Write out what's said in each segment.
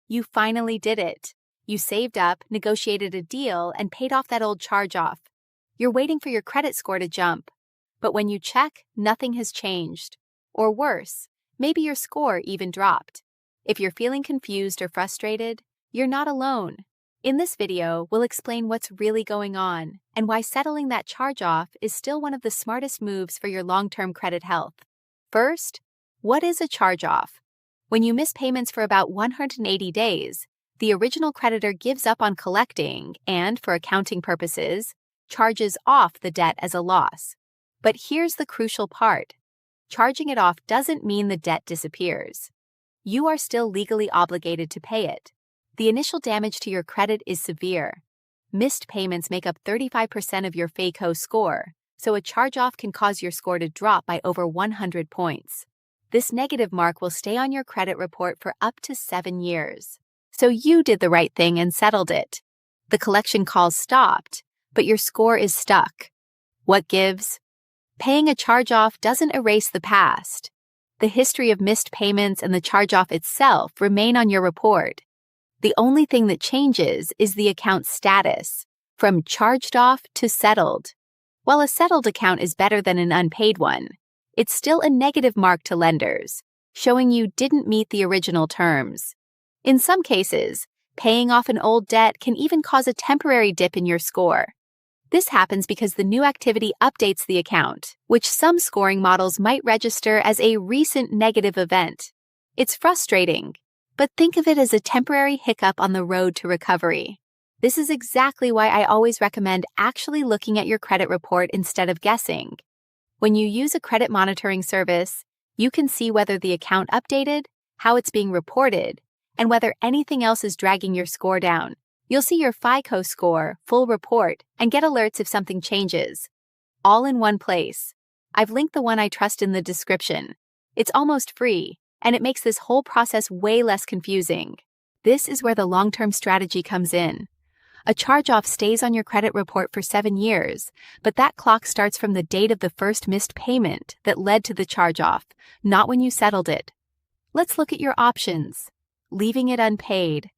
You finally did it. You saved up, negotiated a deal, and paid off that old charge-off. You're waiting for your credit score to jump. But when you check, nothing has changed. Or worse, maybe your score even dropped. If you're feeling confused or frustrated, you're not alone. In this video, we'll explain what's really going on and why settling that charge-off is still one of the smartest moves for your long-term credit health. First, what is a charge-off? When you miss payments for about 180 days, the original creditor gives up on collecting and, for accounting purposes, charges off the debt as a loss. But here's the crucial part. Charging it off doesn't mean the debt disappears. You are still legally obligated to pay it. The initial damage to your credit is severe. Missed payments make up 35% of your 𝐔𝐒𝐄 score, so a charge-off can cause your score to drop by over 100 points. This negative mark will stay on your credit report for up to 7 years. So you did the right thing and settled it. The collection calls stopped, but your score is stuck. What gives? Paying a charge-off doesn't erase the past. The history of missed payments and the charge-off itself remain on your report. The only thing that changes is the account status, from charged off to settled. While a settled account is better than an unpaid one, it's still a negative mark to lenders, showing you didn't meet the original terms. In some cases, paying off an old debt can even cause a temporary dip in your score. This happens because the new activity updates the account, which some scoring models might register as a recent negative event. It's frustrating, but think of it as a temporary hiccup on the road to recovery. This is exactly why I always recommend actually looking at your credit report instead of guessing. When you use a credit monitoring service, you can see whether the account updated, how it's being reported, and whether anything else is dragging your score down. You'll see your 𝐔𝐒𝐄 score, full report, and get alerts if something changes. All in one place. I've linked the one I trust in the description. It's almost free, and it makes this whole process way less confusing. This is where the long-term strategy comes in. A charge-off stays on your credit report for 7 years, but that clock starts from the date of the first missed payment that led to the charge-off, not when you settled it. Let's look at your options. Leaving it unpaid.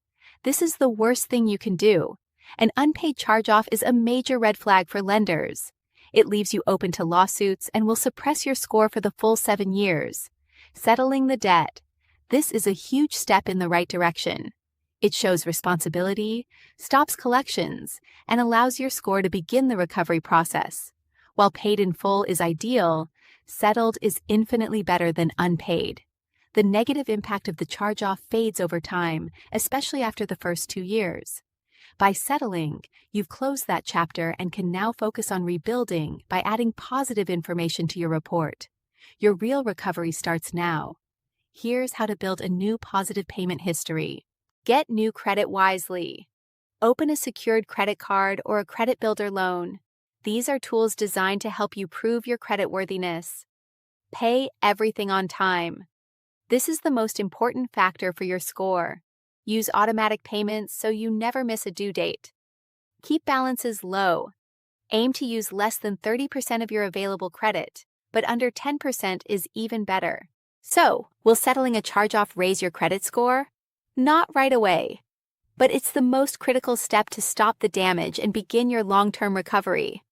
This is the worst thing you can do. An unpaid charge-off is a major red flag for lenders. It leaves you open to lawsuits and will suppress your score for the full 7 years. Settling the debt. This is a huge step in the right direction. It shows responsibility, stops collections, and allows your score to begin the recovery process. While paid in full is ideal, settled is infinitely better than unpaid. The negative impact of the charge-off fades over time, especially after the first 2 years. By settling, you've closed that chapter and can now focus on rebuilding by adding positive information to your report. Your real recovery starts now. Here's how to build a new positive payment history. Get new credit wisely. Open a secured credit card or a credit builder loan. These are tools designed to help you prove your creditworthiness. Pay everything on time. This is the most important factor for your score. Use automatic payments so you never miss a due date. Keep balances low. Aim to use less than 30% of your available credit, but under 10% is even better. So, will settling a charge-off raise your credit score? Not right away. But it's the most critical step to stop the damage and begin your long-term recovery.